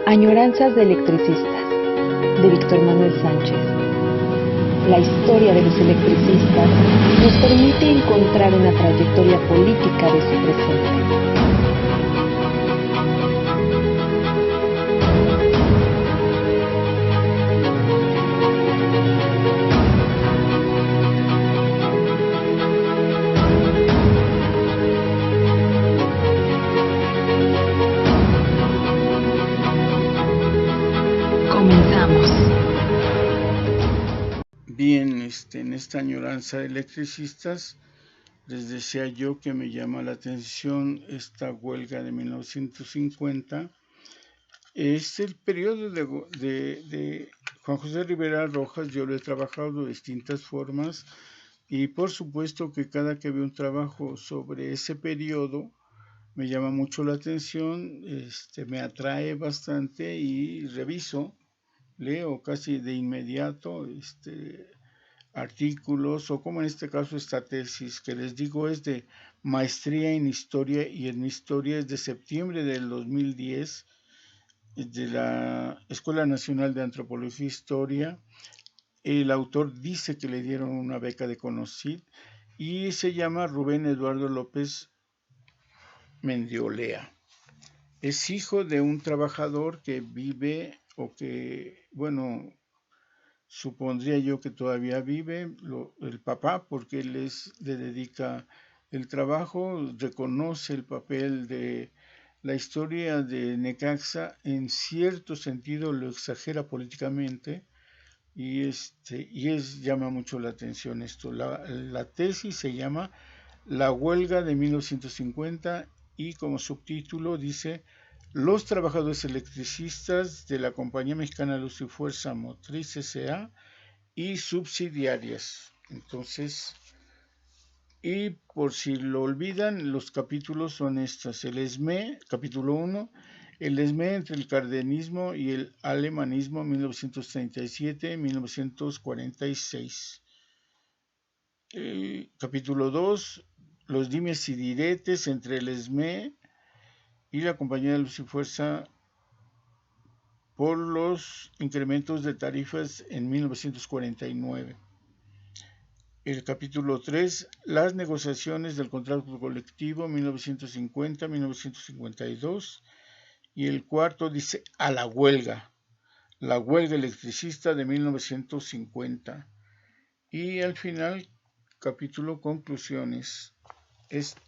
Añoranzas de electricistas, de Víctor Manuel Sánchez. La historia de los electricistas nos permite encontrar una trayectoria política de su presente. Bien, en esta añoranza de electricistas, les decía yo que me llama la atención esta huelga de 1950. Es el periodo de Juan José Rivera Rojas. Yo lo he trabajado de distintas formas y por supuesto que cada que veo un trabajo sobre ese periodo me llama mucho la atención, me atrae bastante y reviso, leo casi de inmediato artículos, o como en este caso esta tesis que les digo es de maestría en historia y en historia, es de septiembre del 2010, de la Escuela Nacional de Antropología e Historia. El autor dice que le dieron una beca de CONOCYT y se llama Rubén Eduardo López Mendiolea. Es hijo de un trabajador que vive, o que, bueno, supondría yo que todavía vive, el papá, porque él le dedica el trabajo, reconoce el papel de la historia de Necaxa, en cierto sentido lo exagera políticamente, y llama mucho la atención esto. La tesis se llama La huelga de 1950 y como subtítulo dice: Los trabajadores electricistas de la Compañía Mexicana de Luz y Fuerza Motriz S.A. y subsidiarias. Entonces, y por si lo olvidan, los capítulos son estos: el ESME, capítulo 1, el ESME entre el cardenismo y el alemanismo, 1937-1946. Capítulo 2, los dimes y diretes entre el ESME y la Compañía de Luz y Fuerza por los incrementos de tarifas en 1949. El capítulo 3, las negociaciones del contrato colectivo 1950-1952. Y el cuarto dice a la huelga electricista de 1950. Y al final, capítulo conclusiones.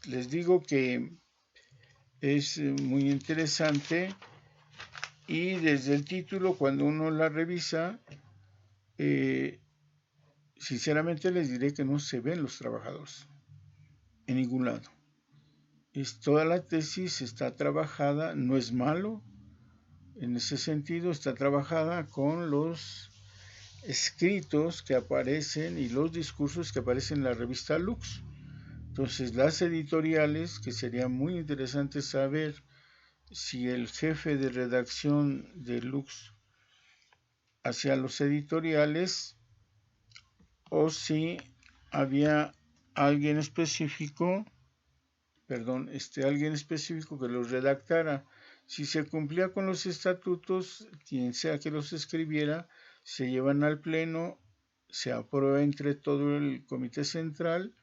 Les digo que es muy interesante, y desde el título, cuando uno la revisa, sinceramente les diré que no se ven los trabajadores en ningún lado. Toda la tesis está trabajada, no es malo, en ese sentido está trabajada con los escritos que aparecen y los discursos que aparecen en la revista Lux. Entonces, las editoriales, que sería muy interesante saber si el jefe de redacción de Lux hacía los editoriales o si había alguien específico que los redactara. Si se cumplía con los estatutos, quien sea que los escribiera, se llevan al pleno, se aprueba entre todo el comité central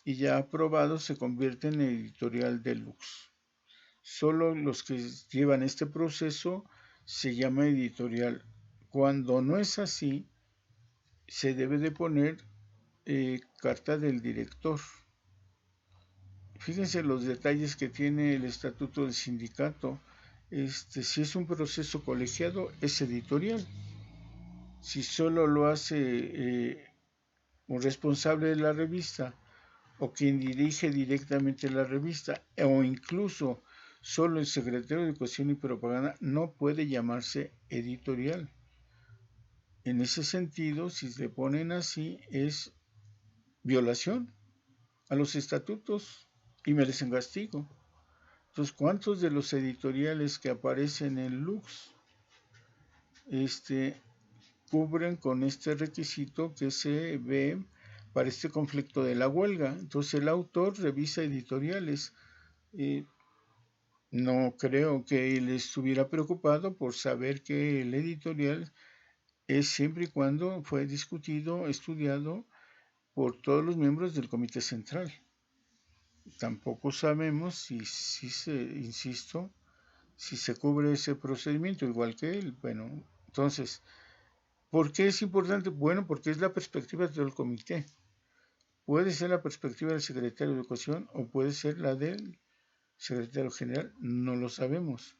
y ya aprobado se convierte en editorial de Lux. Solo los que llevan este proceso se llama editorial. Cuando no es así, se debe de poner carta del director. Fíjense los detalles que tiene el estatuto del sindicato. Si es un proceso colegiado, es editorial. Si solo lo hace un responsable de la revista, o quien dirige directamente la revista, o incluso solo el secretario de Educación y Propaganda, no puede llamarse editorial. En ese sentido, si se ponen así, es violación a los estatutos y merecen castigo. Entonces, ¿cuántos de los editoriales que aparecen en Lux cubren con este requisito que se ve para este conflicto de la huelga? Entonces, el autor revisa editoriales. No creo que él estuviera preocupado por saber que el editorial es siempre y cuando fue discutido, estudiado por todos los miembros del Comité Central. Tampoco sabemos insisto, si se cubre ese procedimiento igual que él. Bueno, entonces, ¿por qué es importante? Bueno, porque es la perspectiva del comité. Puede ser la perspectiva del secretario de Educación o puede ser la del secretario general, no lo sabemos.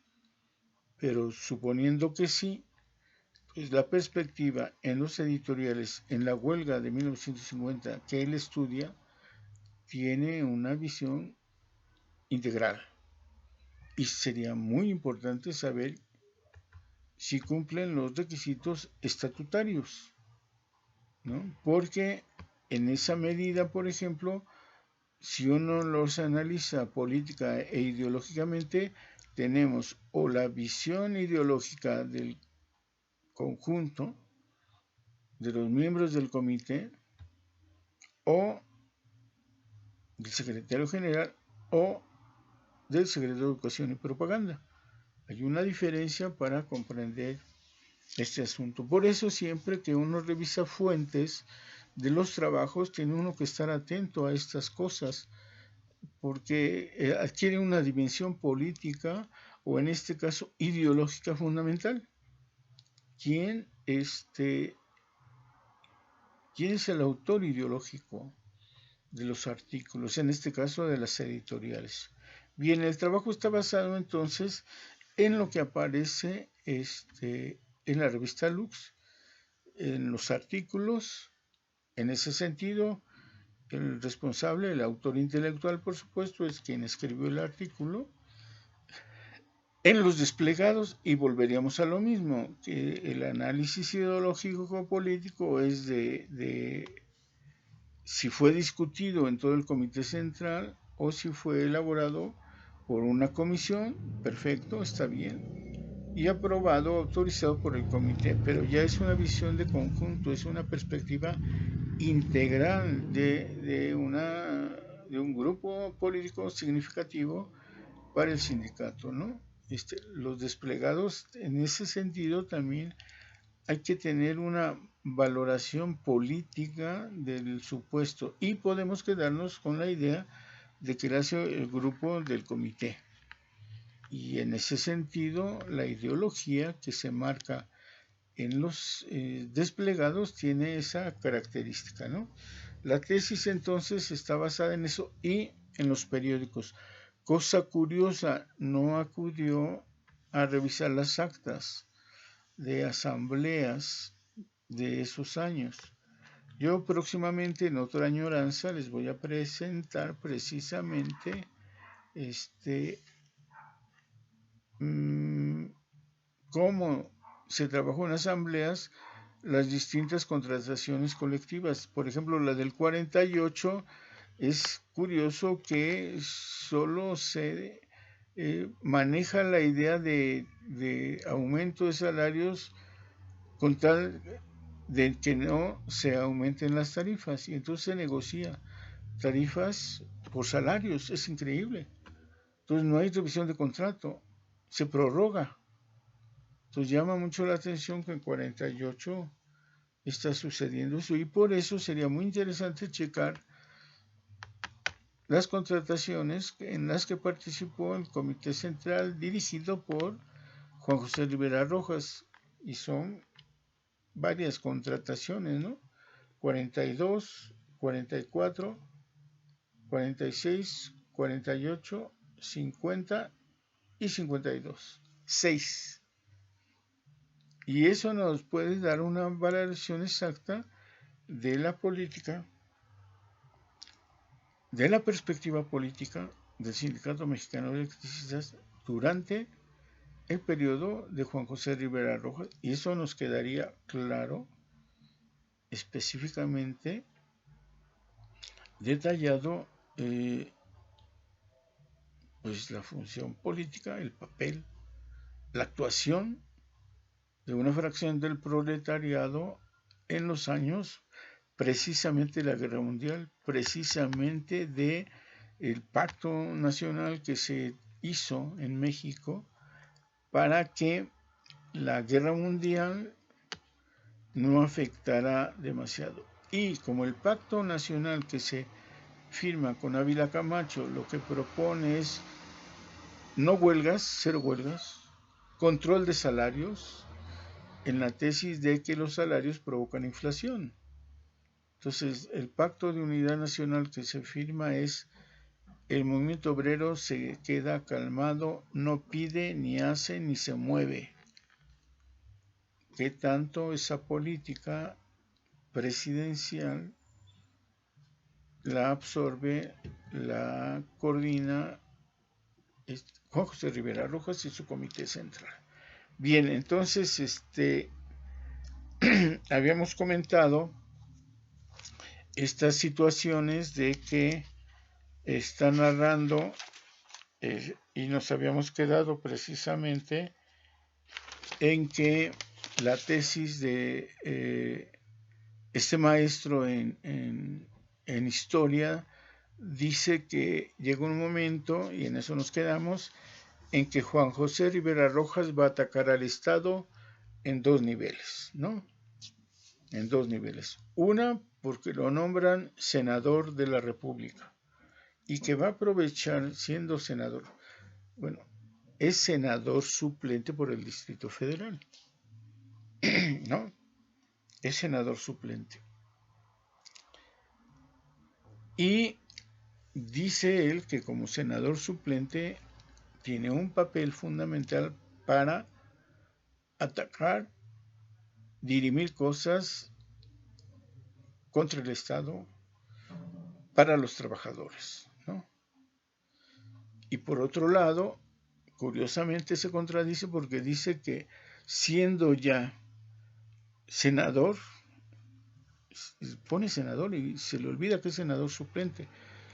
Pero suponiendo que sí, pues la perspectiva en los editoriales, en la huelga de 1950 que él estudia, tiene una visión integral. Y sería muy importante saber si cumplen los requisitos estatutarios, ¿no? Porque en esa medida, por ejemplo, si uno los analiza política e ideológicamente, tenemos o la visión ideológica del conjunto de los miembros del comité o del secretario general o del secretario de Educación y Propaganda. Hay una diferencia para comprender este asunto. Por eso siempre que uno revisa fuentes de los trabajos, tiene uno que estar atento a estas cosas, porque adquiere una dimensión política o en este caso ideológica fundamental. ¿Quién, ¿Quién es el autor ideológico de los artículos, en este caso de las editoriales? Bien, el trabajo está basado entonces en lo que aparece en la revista Lux, en los artículos. En ese sentido, el responsable, el autor intelectual, por supuesto, es quien escribió el artículo. En los desplegados, y volveríamos a lo mismo, que el análisis ideológico político es de si fue discutido en todo el Comité Central o si fue elaborado por una comisión, perfecto, está bien, y aprobado, autorizado por el comité, pero ya es una visión de conjunto, es una perspectiva integral de un grupo político significativo para el sindicato, ¿no? Los desplegados, en ese sentido, también hay que tener una valoración política del supuesto y podemos quedarnos con la idea de que hace el grupo del comité. Y en ese sentido, la ideología que se marca en los desplegados tiene esa característica, ¿no? La tesis entonces está basada en eso y en los periódicos. Cosa curiosa, no acudió a revisar las actas de asambleas de esos años. Yo próximamente en otra añoranza les voy a presentar precisamente cómo se trabajó en asambleas las distintas contrataciones colectivas. Por ejemplo, la del 48 es curioso que solo se maneja la idea de aumento de salarios con tal de que no se aumenten las tarifas, y entonces se negocia tarifas por salarios. Es increíble. Entonces no hay revisión de contrato, se prorroga. Entonces llama mucho la atención que en 48 está sucediendo eso, y por eso sería muy interesante checar las contrataciones en las que participó el Comité Central dirigido por Juan José Rivera Rojas, y son varias contrataciones, ¿no? 42, 44, 46, 48, 50 y 52. 6. Y eso nos puede dar una valoración exacta de la política, de la perspectiva política del Sindicato Mexicano de Electricistas durante el periodo de Juan José Rivera Rojas, y eso nos quedaría claro, específicamente detallado, pues la función política, el papel, la actuación de una fracción del proletariado en los años precisamente de la Guerra Mundial, precisamente de el pacto nacional que se hizo en México para que la guerra mundial no afectara demasiado. Y como el pacto nacional que se firma con Ávila Camacho lo que propone es no huelgas, cero huelgas, control de salarios, en la tesis de que los salarios provocan inflación. Entonces, el pacto de unidad nacional que se firma es: el movimiento obrero se queda calmado, no pide, ni hace, ni se mueve. ¿Qué tanto esa política presidencial la absorbe, la coordina Juan José Rivera Rojas y su comité central? Bien, entonces habíamos comentado estas situaciones de que está narrando y nos habíamos quedado precisamente en que la tesis de este maestro en historia dice que llegó un momento, y en eso nos quedamos, en que Juan José Rivera Rojas va a atacar al Estado en dos niveles, ¿no? En dos niveles. Una, porque lo nombran senador de la República y que va a aprovechar siendo senador. Bueno, es senador suplente por el Distrito Federal, ¿no? Es senador suplente. Y dice él que como senador suplente tiene un papel fundamental para atacar, dirimir cosas contra el Estado para los trabajadores, ¿no? Y por otro lado, curiosamente se contradice porque dice que siendo ya senador, pone senador y se le olvida que es senador suplente,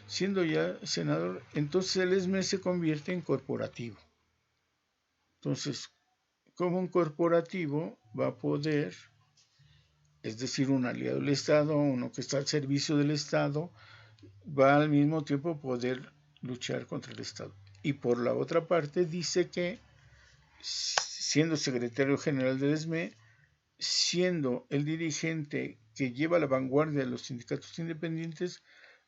siendo ya senador, entonces el ESME se convierte en corporativo. Entonces, como un corporativo va a poder, es decir, un aliado del Estado, uno que está al servicio del Estado, va al mismo tiempo poder luchar contra el Estado. Y por la otra parte dice que, siendo secretario general del ESME, siendo el dirigente que lleva la vanguardia de los sindicatos independientes,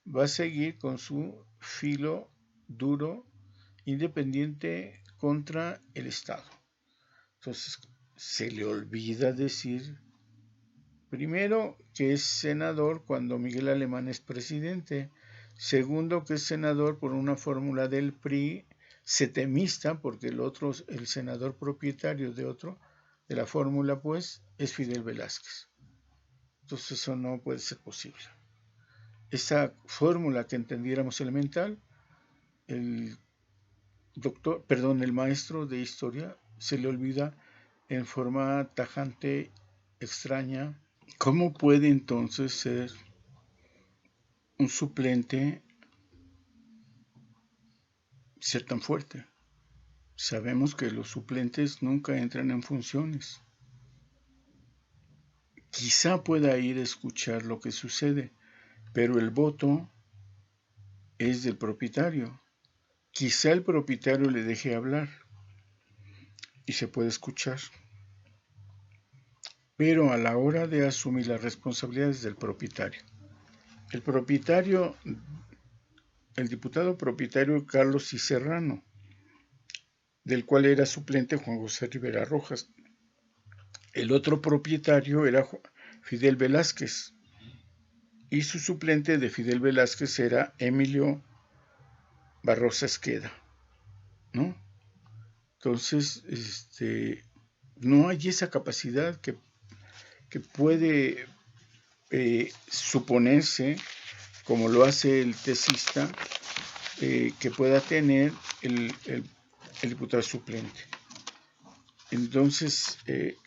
va a seguir con su filo duro, independiente contra el Estado. Entonces, se le olvida decir, primero, que es senador cuando Miguel Alemán es presidente. Segundo, que es senador por una fórmula del PRI setemista, porque el otro, el senador propietario de la fórmula, pues, es Fidel Velázquez. Entonces eso no puede ser posible. Esa fórmula que entendiéramos elemental, el maestro de historia se le olvida en forma tajante, extraña. ¿Cómo puede entonces ser un suplente ser tan fuerte? Sabemos que los suplentes nunca entran en funciones. Quizá pueda ir a escuchar lo que sucede, pero el voto es del propietario. Quizá el propietario le deje hablar y se puede escuchar. Pero a la hora de asumir las responsabilidades del propietario, el diputado propietario Carlos C. Serrano, del cual era suplente Juan José Rivera Rojas. El otro propietario era Fidel Velázquez, y su suplente de Fidel Velázquez era Emilio Barrosa Esqueda, ¿no? Entonces, no hay esa capacidad que puede suponerse, como lo hace el tesista, que pueda tener el diputado suplente. Entonces,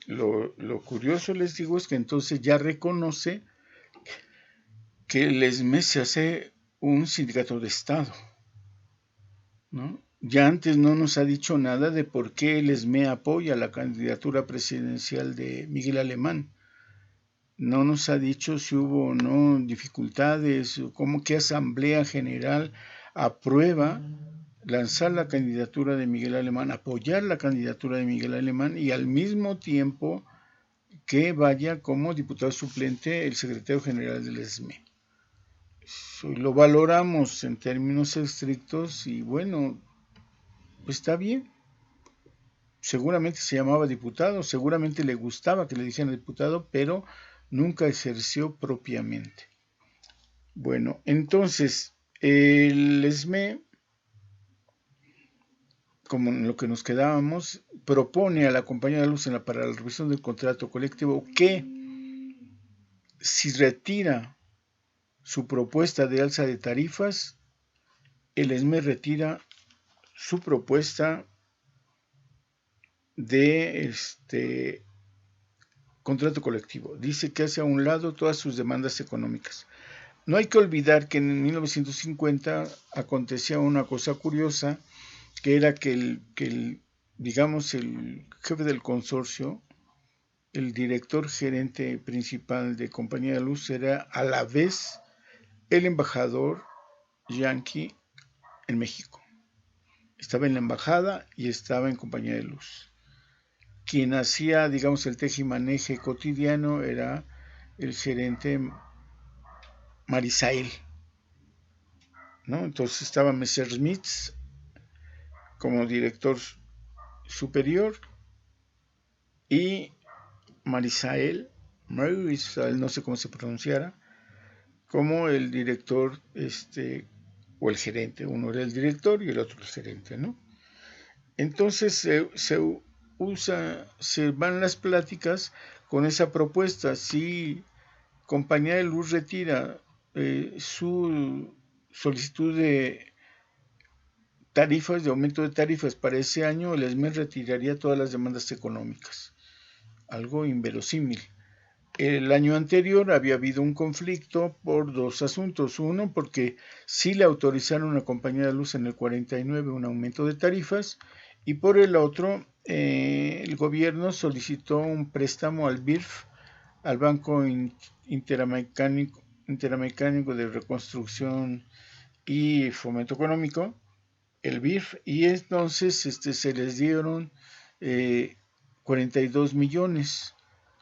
lo curioso, les digo, es que entonces ya reconoce que el ESME se hace un sindicato de Estado, ¿no? Ya antes no nos ha dicho nada de por qué el ESME apoya la candidatura presidencial de Miguel Alemán. No nos ha dicho si hubo o no dificultades, o qué asamblea general aprueba lanzar la candidatura de Miguel Alemán, apoyar la candidatura de Miguel Alemán y al mismo tiempo que vaya como diputado suplente el secretario general del ESME. Lo valoramos en términos estrictos y bueno, pues está bien. Seguramente se llamaba diputado, seguramente le gustaba que le dijeran diputado, pero nunca ejerció propiamente. Bueno, entonces, el ESME, como en lo que nos quedábamos, propone a la Compañía de Luz para la revisión del contrato colectivo que si retira su propuesta de alza de tarifas, el ESME retira su propuesta de contrato colectivo. Dice que hace a un lado todas sus demandas económicas. No hay que olvidar que en 1950 acontecía una cosa curiosa, que era que el jefe del consorcio, el director gerente principal de Compañía de Luz, era a la vez el embajador yanqui en México. Estaba en la embajada y estaba en Compañía de Luz. Quien hacía, el tejimaneje cotidiano era el gerente Marisael, ¿no? Entonces estaba Messerschmitt como director superior y Marisael, no sé cómo se pronunciara, como el director, o el gerente. Uno era el director y el otro el gerente, ¿no? Entonces se van las pláticas con esa propuesta. Si Compañía de Luz retira su solicitud de tarifas, de aumento de tarifas para ese año, el ESME retiraría todas las demandas económicas. Algo inverosímil. El año anterior había habido un conflicto por dos asuntos. Uno, porque sí le autorizaron a Compañía de Luz en el 49 un aumento de tarifas, y por el otro, el gobierno solicitó un préstamo al BIRF, al Banco Interamericano de Reconstrucción y Fomento Económico, el BIRF, y entonces se les dieron 42 millones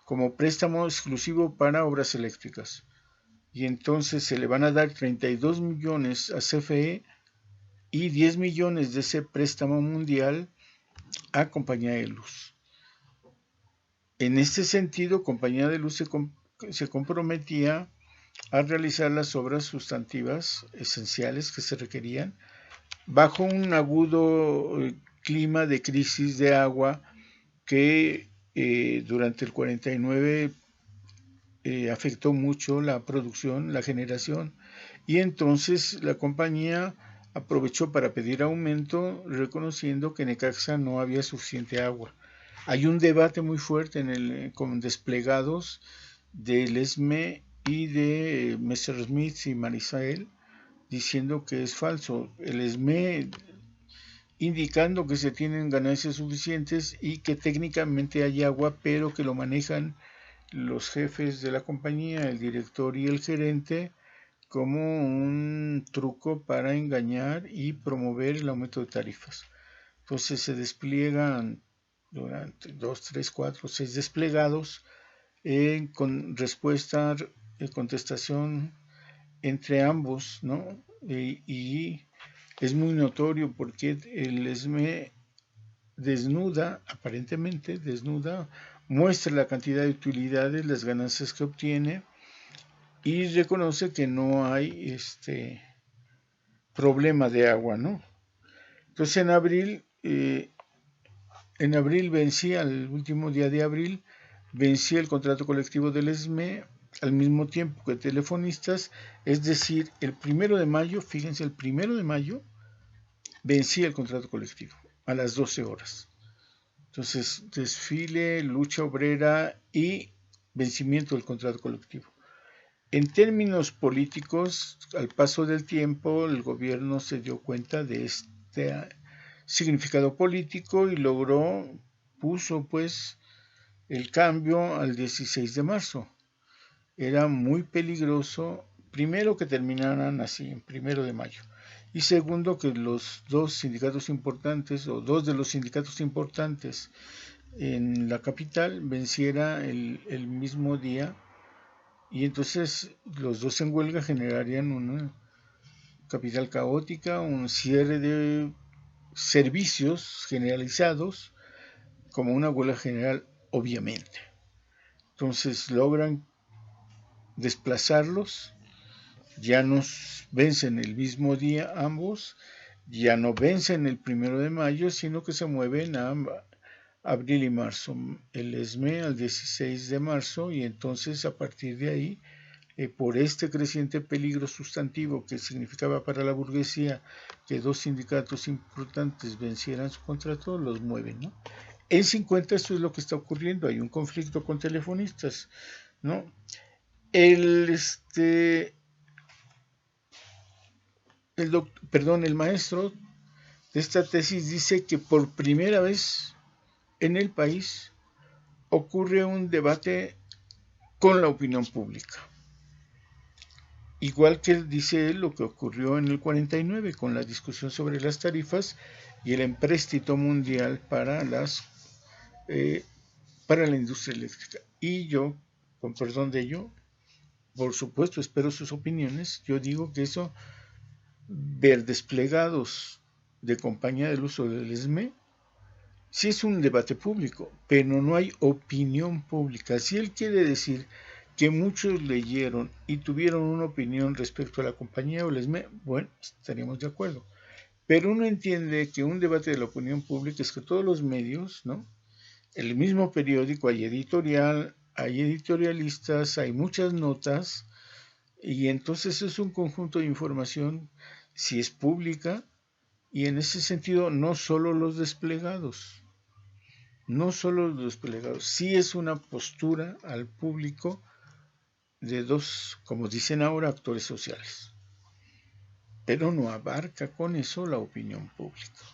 como préstamo exclusivo para obras eléctricas. Y entonces se le van a dar 32 millones a CFE y 10 millones de ese préstamo mundial a Compañía de Luz. En este sentido, Compañía de Luz se comprometía a realizar las obras sustantivas esenciales que se requerían bajo un agudo clima de crisis de agua que durante el 49 afectó mucho la producción, la generación, y entonces la compañía aprovechó para pedir aumento, reconociendo que en Necaxa no había suficiente agua. Hay un debate muy fuerte con desplegados del ESME y de Messerschmitt y Marisael, diciendo que es falso. El ESME indicando que se tienen ganancias suficientes y que técnicamente hay agua, pero que lo manejan los jefes de la compañía, el director y el gerente, como un truco para engañar y promover el aumento de tarifas. Entonces se despliegan durante 2, 3, 4, 6 desplegados con respuesta, contestación entre ambos, ¿no? Y es muy notorio porque el ESME aparentemente desnuda, muestra la cantidad de utilidades, las ganancias que obtiene y reconoce que no hay problema de agua, ¿no? Entonces en abril vencía, el último día de abril, vencía el contrato colectivo del ESME al mismo tiempo que Telefonistas, es decir, el 1 de mayo, fíjense, el 1 de mayo vencía el contrato colectivo a las 12 horas. Entonces, desfile, lucha obrera y vencimiento del contrato colectivo. En términos políticos, al paso del tiempo, el gobierno se dio cuenta de este significado político y puso pues el cambio al 16 de marzo. Era muy peligroso, primero, que terminaran así, en 1 de mayo, y segundo, que los dos sindicatos importantes o dos de los sindicatos importantes en la capital venciera el mismo día, y entonces los dos en huelga generarían una capital caótica, un cierre de servicios generalizados, como una huelga general, obviamente. Entonces logran desplazarlos, ya nos vencen el mismo día ambos, ya no vencen el 1 de mayo, sino que se mueven a abril y marzo, el ESME al 16 de marzo, y entonces a partir de ahí, por este creciente peligro sustantivo que significaba para la burguesía que dos sindicatos importantes vencieran su contrato, los mueven, ¿no? En 50 esto es lo que está ocurriendo, hay un conflicto con telefonistas, ¿no? El maestro de esta tesis dice que por primera vez en el país ocurre un debate con la opinión pública. Igual que dice él lo que ocurrió en el 49 con la discusión sobre las tarifas y el empréstito mundial para la industria eléctrica. Y yo, con perdón de ello, por supuesto espero sus opiniones. Yo digo que eso, ver desplegados de compañía del uso del ESME, sí es un debate público, pero no hay opinión pública. Si él quiere decir que muchos leyeron y tuvieron una opinión respecto a la compañía o el ESME, bueno, estaríamos de acuerdo. Pero uno entiende que un debate de la opinión pública es que todos los medios, ¿no? El mismo periódico, hay editorial, hay editorialistas, hay muchas notas, y entonces es un conjunto de información, si es pública, y en ese sentido no solo los desplegados, sí es una postura al público de dos, como dicen ahora, actores sociales, pero no abarca con eso la opinión pública.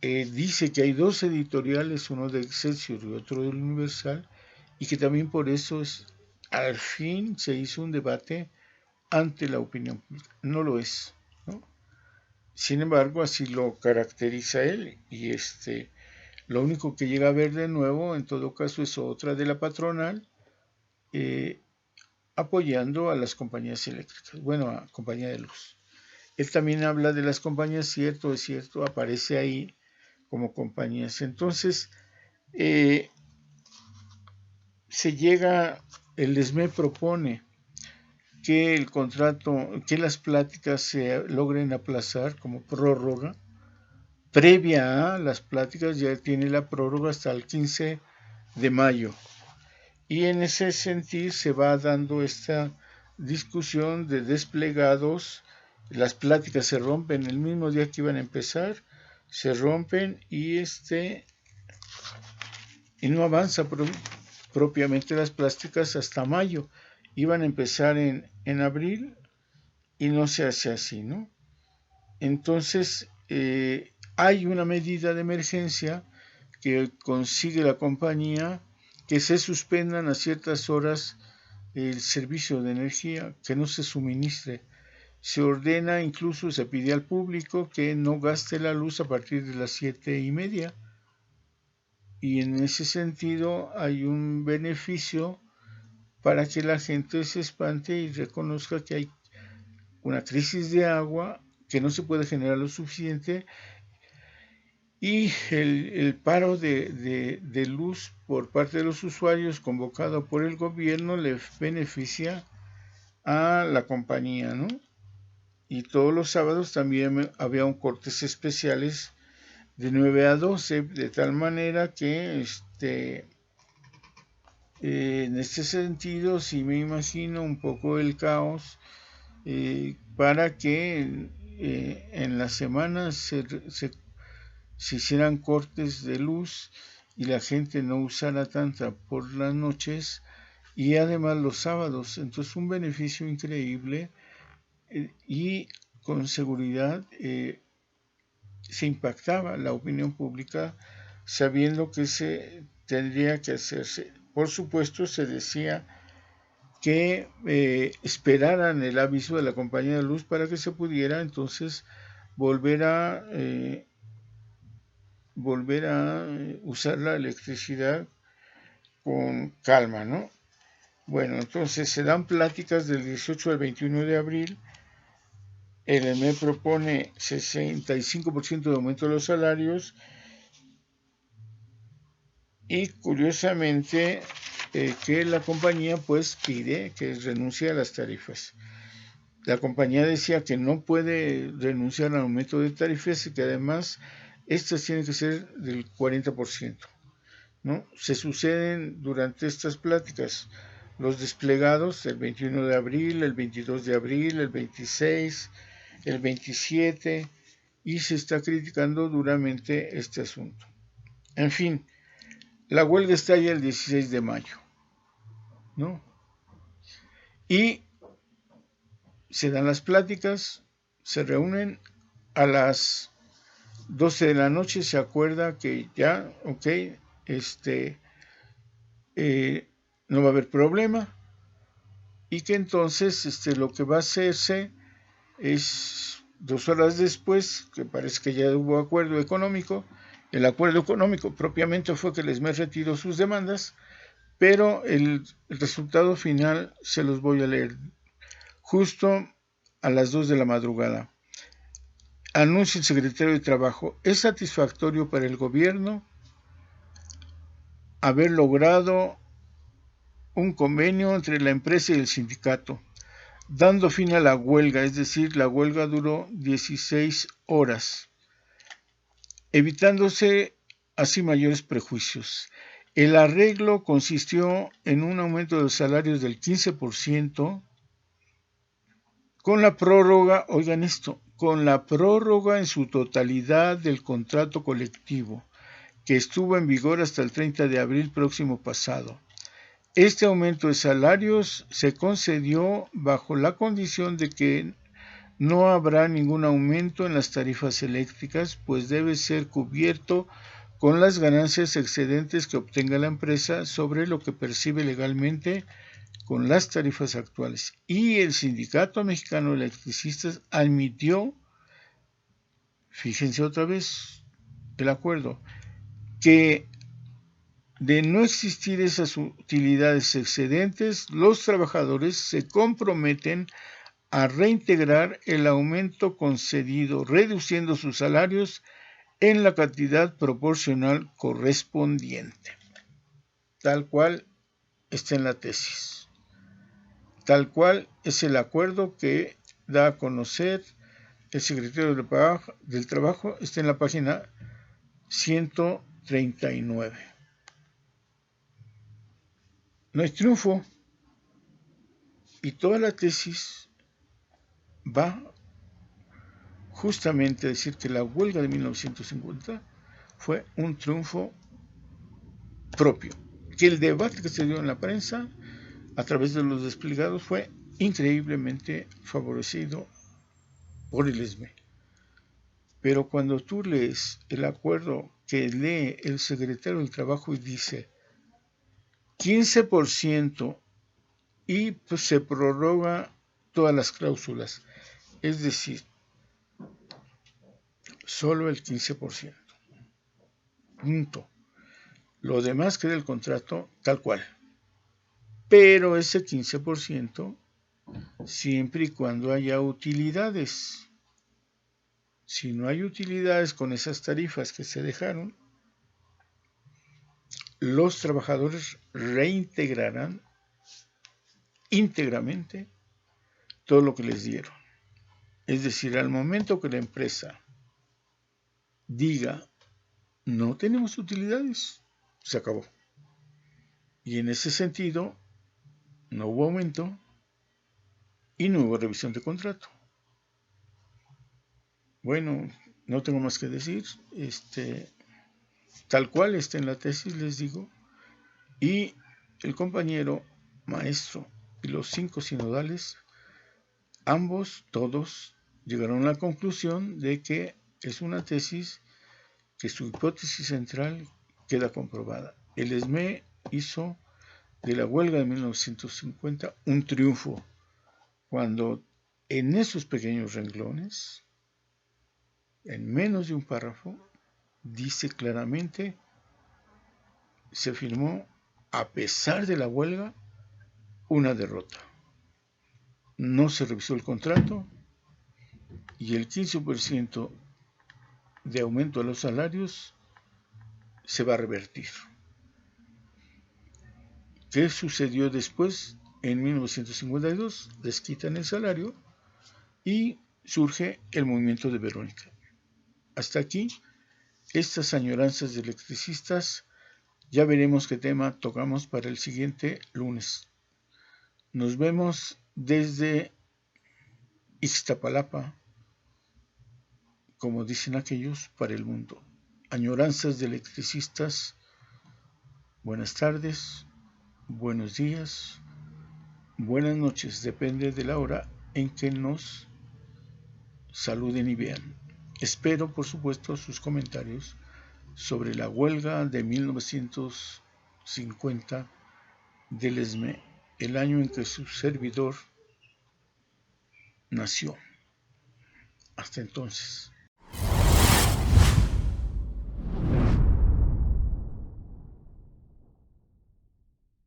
Dice que hay dos editoriales, uno de Excelsior y otro del Universal, y que también por eso al fin se hizo un debate ante la opinión pública. No lo es, ¿no? Sin embargo, así lo caracteriza él, y lo único que llega a ver de nuevo, en todo caso, es otra de la patronal, apoyando a las compañías eléctricas, bueno, a compañía de luz. Él también habla de las compañías, cierto, es cierto, aparece ahí como compañías. Entonces, el ESME propone que el contrato, que las pláticas se logren aplazar como prórroga. Previa a las pláticas ya tiene la prórroga hasta el 15 de mayo. Y en ese sentido se va dando esta discusión de desplegados. Las pláticas se rompen el mismo día que iban a empezar, se rompen y no avanza propiamente las pláticas hasta mayo. Iban a empezar en abril y no se hace así, ¿no? Entonces hay una medida de emergencia que consigue la compañía, que se suspendan a ciertas horas el servicio de energía, que no se suministre. Se ordena, incluso se pide al público que no gaste la luz a partir de las 7:30. Y en ese sentido hay un beneficio para que la gente se espante y reconozca que hay una crisis de agua, que no se puede generar lo suficiente, y el paro de luz por parte de los usuarios convocado por el gobierno le beneficia a la compañía, ¿no? Y todos los sábados también había cortes especiales de 9 a 12, de tal manera que en este sentido sí me imagino un poco el caos, para que en las semanas se hicieran cortes de luz y la gente no usara tanta por las noches y además los sábados. Entonces un beneficio increíble, y con seguridad se impactaba la opinión pública sabiendo que se tendría que hacerse. Por supuesto se decía que esperaran el aviso de la compañía de luz para que se pudiera entonces volver a usar la electricidad con calma, ¿no? Bueno, entonces se dan pláticas del 18 al 21 de abril. El EME propone 65% de aumento de los salarios y curiosamente que la compañía pues pide que renuncie a las tarifas. La compañía decía que no puede renunciar al aumento de tarifas y que además estas tienen que ser del 40%, ¿no? Se suceden durante estas pláticas los desplegados el 21 de abril, el 22 de abril, el 26, el 27, y se está criticando duramente este asunto. En fin, la huelga estalla el 16 de mayo, ¿no? Y se dan las pláticas, se reúnen a las 12 de la noche, se acuerda que ya, ok, no va a haber problema y que entonces lo que va a hacerse es 2 horas después, que parece que ya hubo acuerdo económico. El acuerdo económico propiamente fue que el ESME retiró sus demandas, pero el resultado final se los voy a leer. Justo a las 2 de la madrugada. Anuncia el secretario de Trabajo: es satisfactorio para el gobierno haber logrado un convenio entre la empresa y el sindicato, dando fin a la huelga, es decir, la huelga duró 16 horas, evitándose así mayores prejuicios. El arreglo consistió en un aumento de los salarios del 15%, con la prórroga, oigan esto, con la prórroga en su totalidad del contrato colectivo, que estuvo en vigor hasta el 30 de abril próximo pasado. Este aumento de salarios se concedió bajo la condición de que no habrá ningún aumento en las tarifas eléctricas, pues debe ser cubierto con las ganancias excedentes que obtenga la empresa sobre lo que percibe legalmente con las tarifas actuales. Y el Sindicato Mexicano de Electricistas admitió, fíjense otra vez el acuerdo, que de no existir esas utilidades excedentes, los trabajadores se comprometen a reintegrar el aumento concedido, reduciendo sus salarios en la cantidad proporcional correspondiente. Tal cual está en la tesis. Tal cual es el acuerdo que da a conocer el secretario del Trabajo, está en la página 139. No hay triunfo, y toda la tesis va justamente a decir que la huelga de 1950 fue un triunfo propio, que el debate que se dio en la prensa a través de los desplegados fue increíblemente favorecido por el ESME. Pero cuando tú lees el acuerdo que lee el secretario del Trabajo y dice 15% y pues se prorroga todas las cláusulas, es decir, solo el 15%. Punto. Lo demás queda el contrato tal cual. Pero ese 15% siempre y cuando haya utilidades. Si no hay utilidades con esas tarifas que se dejaron, los trabajadores reintegrarán íntegramente todo lo que les dieron. Es decir, al momento que la empresa diga no tenemos utilidades, se acabó. Y en ese sentido, no hubo aumento y no hubo revisión de contrato. Bueno, no tengo más que decir. Tal cual está en la tesis, les digo. Y el compañero maestro y los 5 sinodales, ambos, todos, llegaron a la conclusión de que es una tesis que su hipótesis central queda comprobada. El ESME hizo de la huelga de 1950 un triunfo, cuando en esos pequeños renglones, en menos de un párrafo, dice claramente, se firmó, a pesar de la huelga, una derrota. No se revisó el contrato y el 15% de aumento a los salarios se va a revertir. ¿Qué sucedió después? En 1952 les quitan el salario y surge el movimiento de Verónica. Hasta aquí, estas añoranzas de electricistas. Ya veremos qué tema tocamos para el siguiente lunes. Nos vemos desde Ixtapalapa, como dicen aquellos, para el mundo. Añoranzas de electricistas. Buenas tardes, buenos días, buenas noches, depende de la hora en que nos saluden y vean. Espero, por supuesto, sus comentarios sobre la huelga de 1950 del ESME, el año en que su servidor nació. Hasta entonces.